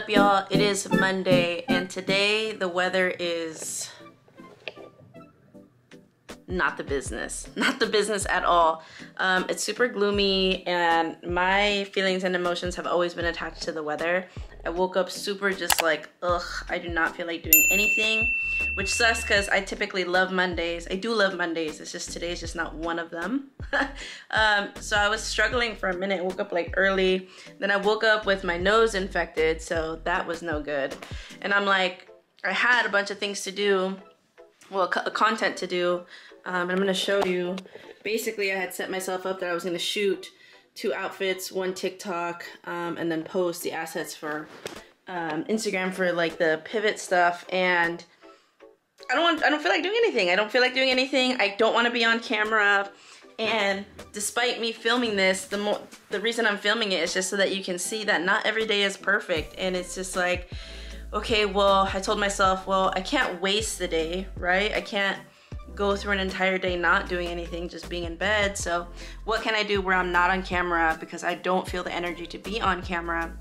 up, y'all? It is Monday, and today the weather is not the business. Not the business at all. It's super gloomy, and my feelings and emotions have always been attached to the weather. I woke up super just like, ugh, I do not feel like doing anything, which sucks because I typically love Mondays. I do love Mondays. It's just today's just not one of them. So I was struggling for a minute. I woke up like early. Then I woke up with my nose infected, so that was no good. And I'm like, I had a bunch of things to do, well, content to do. And I'm gonna show you. Basically, I had set myself up that I was gonna shoot 2 outfits, 1 TikTok, and then post the assets for Instagram for like the pivot stuff. And I don't feel like doing anything. I don't feel like doing anything. I don't want to be on camera. And despite me filming this, the reason I'm filming it is just so that you can see that not every day is perfect. And it's just like, okay, well, I told myself, well, I can't waste the day, right? I can't go through an entire day not doing anything, just being in bed. So what can I do where I'm not on camera because I don't feel the energy to be on camera,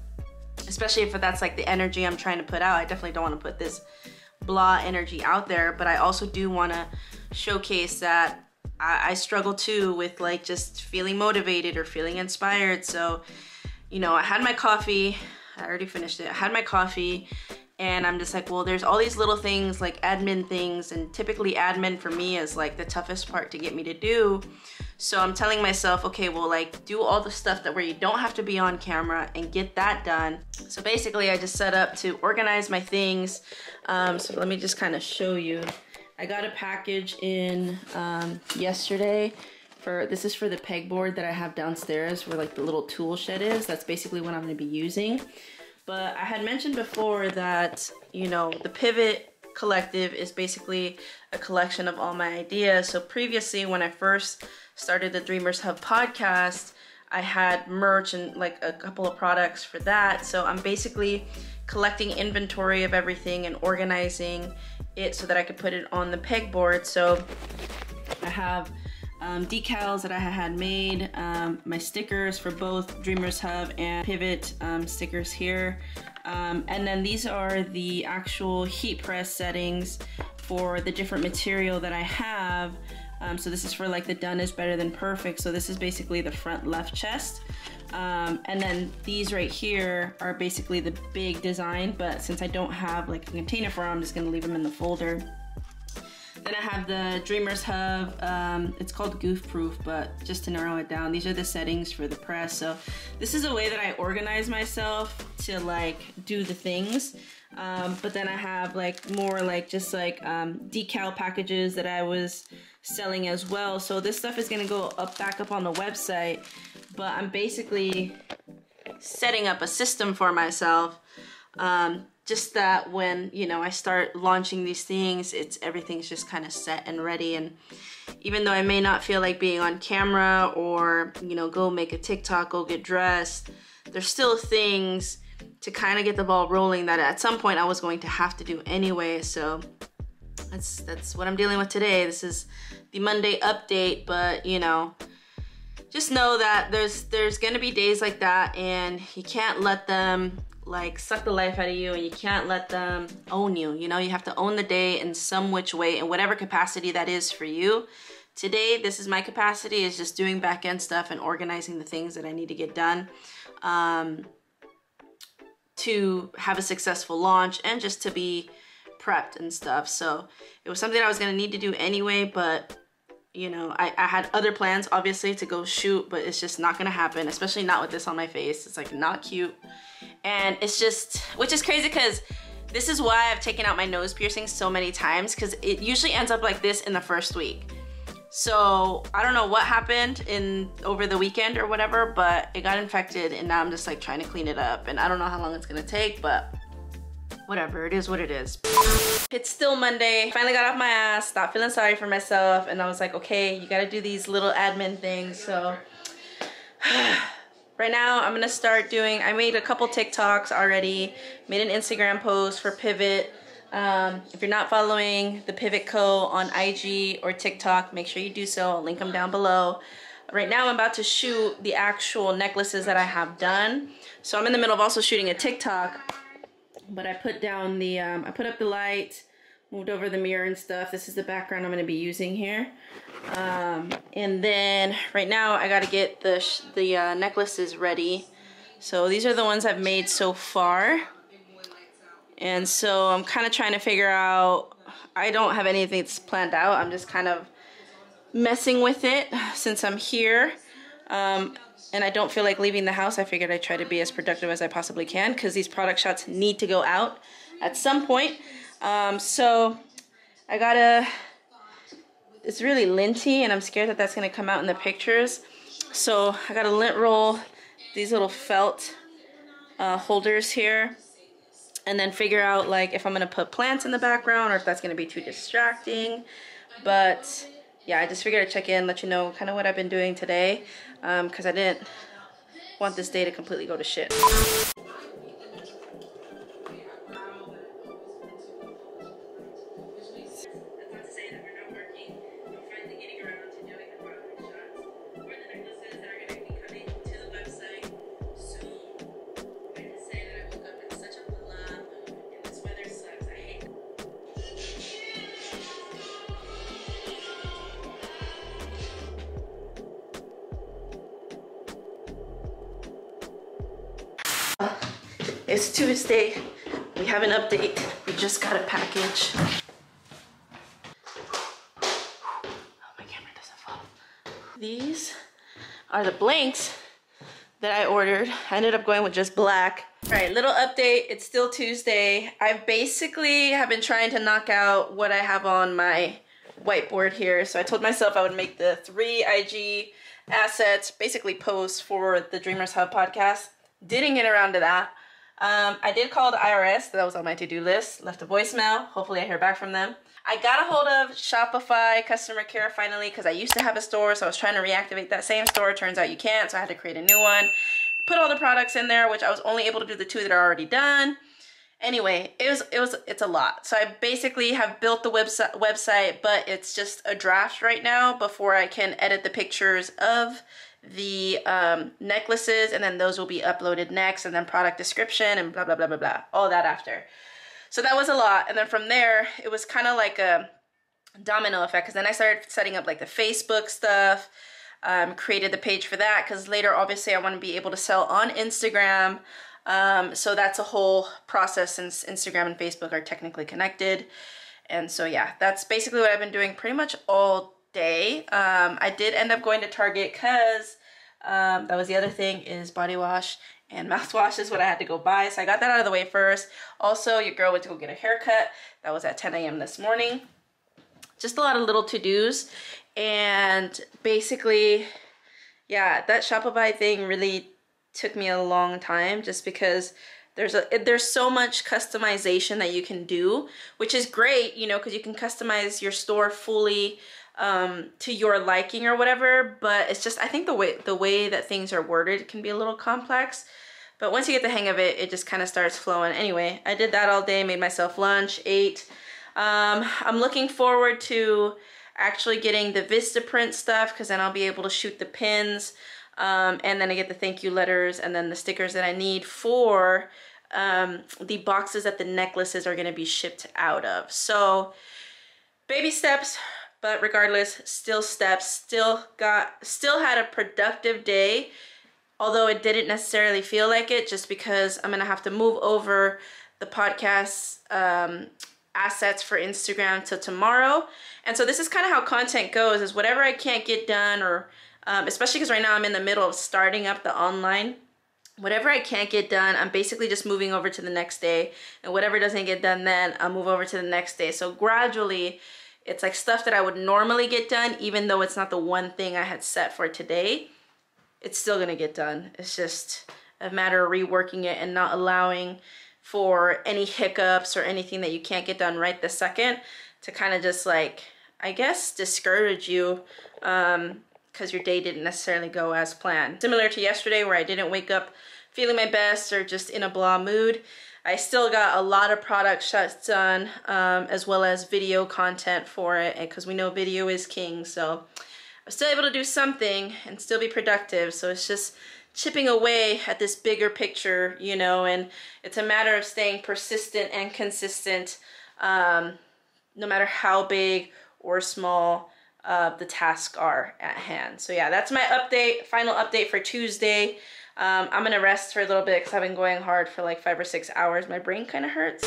especially if that's like the energy I'm trying to put out. I definitely don't want to put this blah energy out there, but I also do want to showcase that I struggle too with like just feeling motivated or feeling inspired. So, you know, I had my coffee. I already finished it. I had my coffee. And I'm just like, well, there's all these little things like admin things, and typically admin for me is like the toughest part to get me to do. So I'm telling myself, okay, well, like do all the stuff that where you don't have to be on camera and get that done. So basically I just set up to organize my things. So let me just kind of show you. I got a package in yesterday. This is for the pegboard that I have downstairs where like the little tool shed is. That's basically what I'm gonna be using. But I had mentioned before that, you know, the Pivot Collective is basically a collection of all my ideas. So previously, when I first started the Dreamers Hub podcast, I had merch and like a couple of products for that. So I'm basically collecting inventory of everything and organizing it so that I could put it on the pegboard. So I have decals that I had made, my stickers for both Dreamers Hub and Pivot stickers here. And then these are the actual heat press settings for the different material that I have. So this is for like the done is better than perfect. So this is basically the front left chest. And then these right here are basically the big design, but since I don't have like a container for them, I'm just gonna leave them in the folder. Then I have the Dreamers Hub. It's called Goof Proof, but just to narrow it down, these are the settings for the press. So this is a way that I organize myself to like do the things. But then I have like more like just like decal packages that I was selling as well. So this stuff is gonna go back up on the website, but I'm basically setting up a system for myself. Just that when, you know, I start launching these things, everything's just kind of set and ready. And even though I may not feel like being on camera or, you know, go make a TikTok, go get dressed, there's still things to kind of get the ball rolling that at some point I was going to have to do anyway. So that's what I'm dealing with today. This is the Monday update, but you know, just know that there's gonna be days like that, and you can't let them like suck the life out of you, and you can't let them own you. You know, you have to own the day in some which way, in whatever capacity that is for you. Today, this is my capacity, is just doing back end stuff and organizing the things that I need to get done to have a successful launch and just to be prepped and stuff. So it was something I was gonna need to do anyway, but you know, I had other plans obviously to go shoot, but it's just not gonna happen, especially not with this on my face. It's like not cute. And it's just, which is crazy because this is why I've taken out my nose piercing so many times, because it usually ends up like this in the first week. So I don't know what happened over the weekend or whatever, but it got infected, and now I'm just like trying to clean it up, and I don't know how long it's gonna take, but whatever, it is what it is. It's still Monday. Finally got off my ass, stopped feeling sorry for myself, and I was like, okay, you gotta do these little admin things. So right now I'm gonna start doing, I made a couple TikToks already, made an Instagram post for Pivot. If you're not following the Pivot Co on IG or TikTok, make sure you do so. I'll link them down below. Right now I'm about to shoot the actual necklaces that I have done. So I'm in the middle of also shooting a TikTok. But I put down the, I put up the light, moved over the mirror and stuff. This is the background I'm going to be using here. And then right now I got to get the necklaces ready. So these are the ones I've made so far. And so I'm kind of trying to figure out, I don't have anything that's planned out. I'm just kind of messing with it since I'm here. And I don't feel like leaving the house. I figured I'd try to be as productive as I possibly can because these product shots need to go out at some point. So I gotta, it's really linty and I'm scared that that's gonna come out in the pictures. So I gotta lint roll these little felt holders here and then figure out like if I'm gonna put plants in the background or if that's gonna be too distracting. But yeah, I just figured I'd check in, let you know kind of what I've been doing today, because I didn't want this day to completely go to shit. It's Tuesday. We have an update. We just got a package. Oh, my camera doesn't fall. These are the blanks that I ordered. I ended up going with just black. All right, little update. It's still Tuesday. I basically have been trying to knock out what I have on my whiteboard here. So I told myself I would make the 3 IG assets, basically posts for the Dreamers Hub podcast. Didn't get around to that. I did call the IRS, that was on my to-do list, left a voicemail, hopefully I hear back from them. I got a hold of Shopify customer care finally because I used to have a store, so I was trying to reactivate that same store. Turns out you can't, so I had to create a new one. Put all the products in there, which I was only able to do the 2 that are already done. Anyway, it's a lot. So I basically have built the website, but it's just a draft right now before I can edit the pictures of the necklaces, and then those will be uploaded next, and then product description and blah blah blah blah blah, all that after. So that was a lot, and then from there it was kind of like a domino effect because then I started setting up like the Facebook stuff, created the page for that because later obviously I want to be able to sell on Instagram. So that's a whole process since Instagram and Facebook are technically connected. And so yeah, that's basically what I've been doing pretty much all day. I did end up going to Target because that was the other thing, is body wash and mouthwash is what I had to go buy. So I got that out of the way first. Also, your girl went to go get a haircut. That was at 10 a.m. this morning. Just a lot of little to-dos. And basically, yeah, that Shopify thing really took me a long time just because there's so much customization that you can do, which is great, you know, because you can customize your store fully to your liking or whatever. But it's just, I think the way that things are worded can be a little complex. But once you get the hang of it, it just kind of starts flowing. Anyway, I did that all day, made myself lunch, ate. I'm looking forward to actually getting the Vistaprint stuff because then I'll be able to shoot the pins. And then I get the thank you letters and then the stickers that I need for the boxes that the necklaces are going to be shipped out of. So baby steps, but regardless, still steps. Still had a productive day, although it didn't necessarily feel like it, just because I'm gonna have to move over the podcast assets for Instagram till tomorrow. And so this is kind of how content goes, is whatever I can't get done, or especially because right now I'm in the middle of starting up the online. Whatever I can't get done, I'm basically just moving over to the next day. And whatever doesn't get done then, I'll move over to the next day. So gradually, it's like stuff that I would normally get done, even though it's not the one thing I had set for today, it's still gonna get done. It's just a matter of reworking it and not allowing for any hiccups or anything that you can't get done right this second to kind of just like, I guess, discourage you because your day didn't necessarily go as planned. Similar to yesterday where I didn't wake up feeling my best or just in a blah mood, I still got a lot of product shots done, as well as video content for it, because we know video is king. So I'm still able to do something and still be productive. So it's just chipping away at this bigger picture, you know, and it's a matter of staying persistent and consistent, no matter how big or small the tasks are at hand. So yeah, that's my update, final update for Tuesday. I'm gonna rest for a little bit because I've been going hard for like 5 or 6 hours. My brain kind of hurts.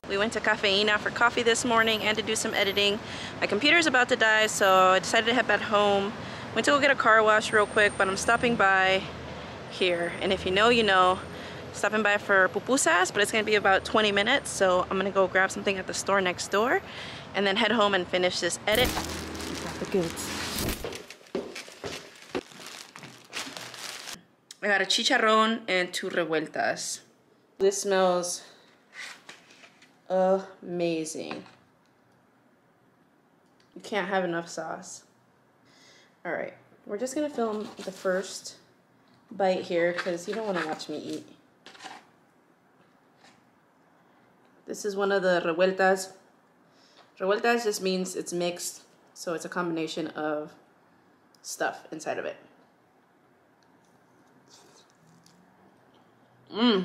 We went to Cafeína for coffee this morning and to do some editing. My computer's about to die, so I decided to head back home. Went to go get a car wash real quick, but I'm stopping by here. And if you know, you know. Stopping by for pupusas, but it's gonna be about 20 minutes, so I'm gonna go grab something at the store next door and then head home and finish this edit. Got the goods. I got a chicharrón and 2 revueltas. This smells amazing. You can't have enough sauce. All right, we're just gonna film the first bite here because you don't want to watch me eat. This is one of the revueltas. Revueltas just means it's mixed, so it's a combination of stuff inside of it. I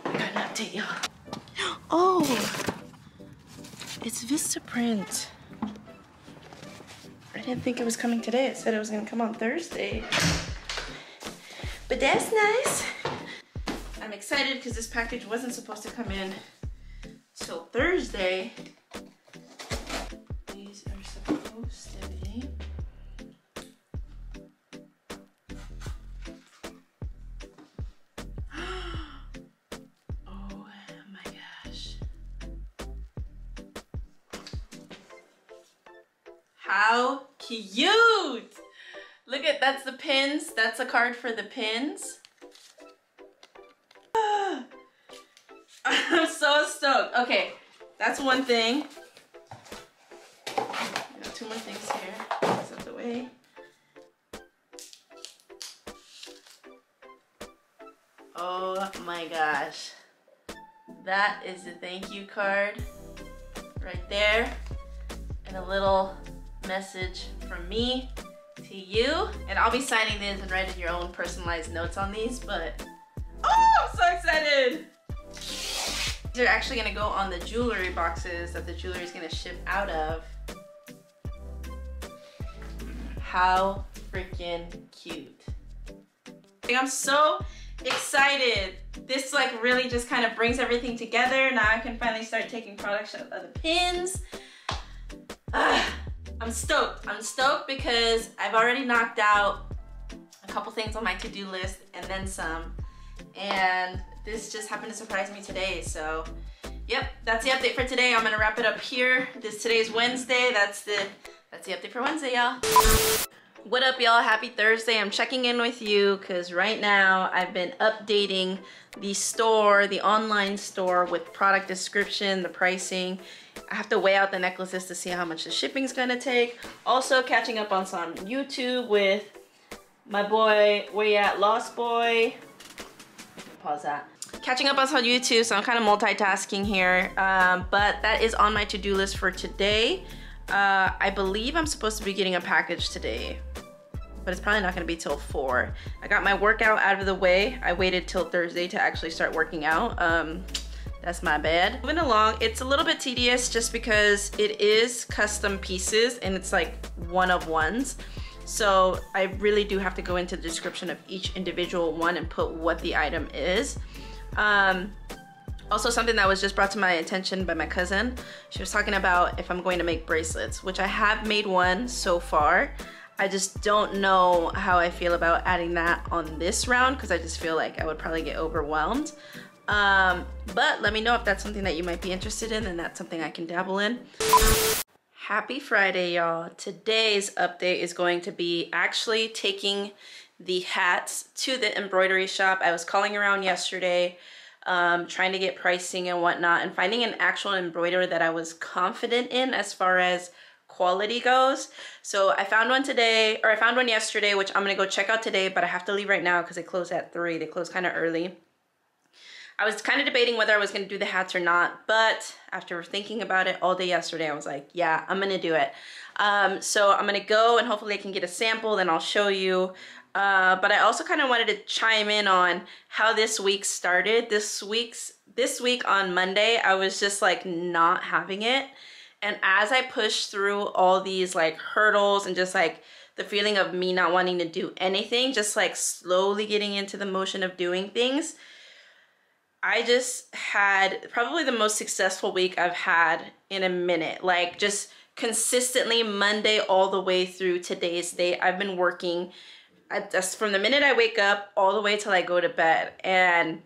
got an update, y'all. Oh, it's Vistaprint. I didn't think it was coming today. It said it was gonna come on Thursday. But that's nice. I'm excited because this package wasn't supposed to come in till Thursday. These are supposed to be. Oh my gosh. How cute! Look at, that's the pins. That's a card for the pins. I'm so stoked. Okay, that's one thing. Got 2 more things here. This out the way. Oh my gosh. That is the thank you card right there. And a little message from me to you. And I'll be signing this and writing your own personalized notes on these, but oh, I'm so excited. These are actually gonna go on the jewelry boxes that the jewelry is gonna ship out of. How freaking cute. I'm so excited. This like really just kind of brings everything together. Now I can finally start taking products out of the pins. I'm stoked. I'm stoked because I've already knocked out a couple things on my to-do list and then some. And this just happened to surprise me today. So yep, that's the update for today. I'm gonna wrap it up here. Today's Wednesday. That's the update for Wednesday, y'all. What up, y'all? Happy Thursday. I'm checking in with you because right now I've been updating the store, the online store, with product description, the pricing. I have to weigh out the necklaces to see how much the shipping's gonna take. Also catching up on some YouTube with my boy, where you at, Lost Boy. Pause that. Catching up on some YouTube, so I'm kind of multitasking here, but that is on my to-do list for today. I believe I'm supposed to be getting a package today, but it's probably not gonna be till 4. I got my workout out of the way. I waited till Thursday to actually start working out. That's my bad. Moving along, it's a little bit tedious just because it is custom pieces and it's like one of ones. So I really do have to go into the description of each individual one and put what the item is. Also, something that was just brought to my attention by my cousin. She was talking about if I'm going to make bracelets, which I have made one so far. I just don't know how I feel about adding that on this round because I just feel like I would probably get overwhelmed. But let me know if that's something that you might be interested in and that's something I can dabble in. Happy Friday, y'all. Today's update is going to be actually taking the hats to the embroidery shop. I was calling around yesterday, trying to get pricing and whatnot, and finding an actual embroiderer that I was confident in as far as quality goes. So I found one today, or I found one yesterday, which I'm gonna go check out today, but I have to leave right now because they close at 3. They close kind of early. I was kind of debating whether I was going to do the hats or not, but after thinking about it all day yesterday, I was like, yeah, I'm going to do it. So I'm going to go and hopefully I can get a sample, then I'll show you. But I also kind of wanted to chime in on how this week started. This week on Monday, I was just like not having it. And as I pushed through all these like hurdles and just like the feeling of me not wanting to do anything, just like slowly getting into the motion of doing things, I just had probably the most successful week I've had in a minute. Like just consistently Monday all the way through today's date, I've been working just from the minute I wake up all the way till I go to bed. And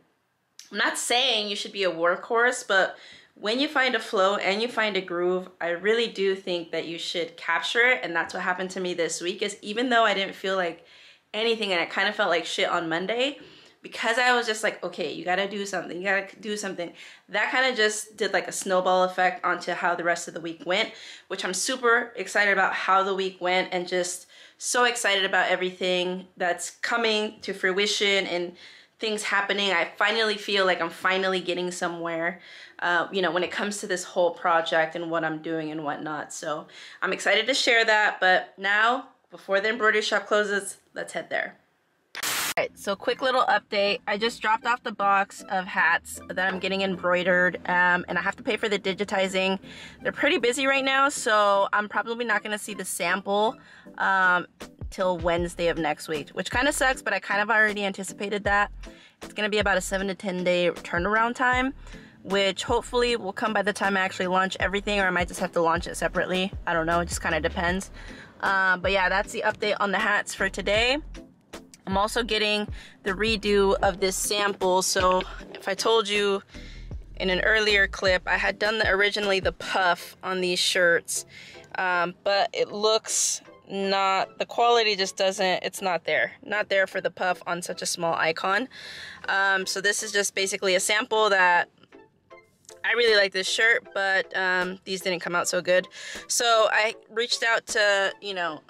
I'm not saying you should be a workhorse, but when you find a flow and you find a groove, I really do think that you should capture it. And that's what happened to me this week, is even though I didn't feel like anything and I kind of felt like shit on Monday, because I was just like, okay, you gotta do something, you gotta do something. That kind of just did like a snowball effect onto how the rest of the week went, which I'm super excited about how the week went, and just so excited about everything that's coming to fruition and things happening. I finally feel like I'm finally getting somewhere, you know, when it comes to this whole project and what I'm doing and whatnot. So I'm excited to share that. But now, before the embroidery shop closes, let's head there. Alright, so quick little update. I just dropped off the box of hats that I'm getting embroidered, and I have to pay for the digitizing. They're pretty busy right now, so I'm probably not going to see the sample till Wednesday of next week, which kind of sucks, but I kind of already anticipated that. It's going to be about a 7 to 10 day turnaround time, which hopefully will come by the time I actually launch everything, or I might just have to launch it separately. I don't know, it just kind of depends. But yeah, that's the update on the hats for today. I'm also getting the redo of this sample. So if I told you in an earlier clip, I had done originally the puff on these shirts, but it looks not, the quality just doesn't, it's not there for the puff on such a small icon. So this is just basically a sample that I really like this shirt, but these didn't come out so good. So I reached out to, you know,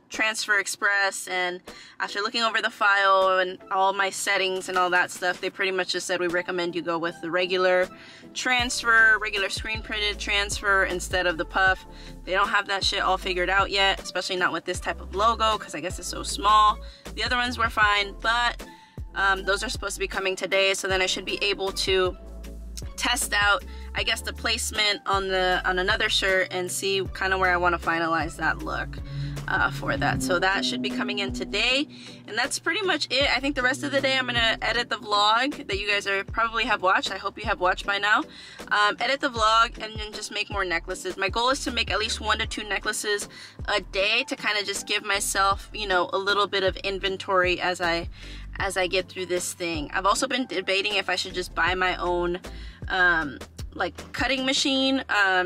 Transfer Express, and after looking over the file and all my settings and all that stuff, they pretty much just said we recommend you go with the regular transfer, regular screen printed transfer instead of the puff. They don't have that shit all figured out yet, especially not with this type of logo, because I guess it's so small. The other ones were fine, but those are supposed to be coming today, so then I should be able to test out, I guess, the placement on another shirt and see kind of where I want to finalize that look for that. So that should be coming in today, and that's pretty much it. I think the rest of the day I'm gonna edit the vlog that you guys probably have watched. I hope you have watched by now. Edit the vlog and then just make more necklaces. My goal is to make at least 1 to 2 necklaces a day to kind of just give myself, you know, a little bit of inventory as I get through this thing. I've also been debating if I should just buy my own like cutting machine,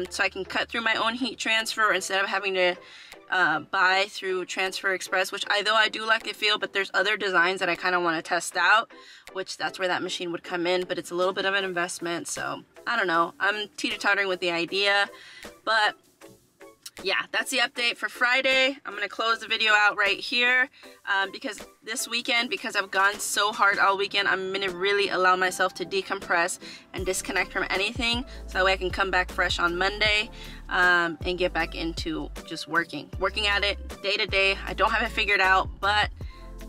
so I can cut through my own heat transfer instead of having to buy through Transfer Express, which though I do like the feel, but there's other designs that I kind of want to test out, which that's where that machine would come in, but it's a little bit of an investment. So I don't know, I'm teeter-tottering with the idea, but yeah, that's the update for Friday. I'm gonna close the video out right here, because this weekend, because I've gone so hard all weekend, I'm gonna really allow myself to decompress and disconnect from anything, so that way I can come back fresh on Monday and get back into just working at it day to day. I don't have it figured out, but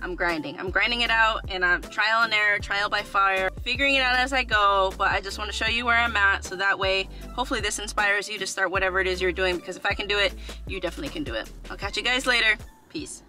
I'm grinding it out, and I'm trial and error, trial by fire, figuring it out as I go. But I just want to show you where I'm at, so that way hopefully this inspires you to start whatever it is you're doing, because if I can do it, you definitely can do it. I'll catch you guys later. Peace.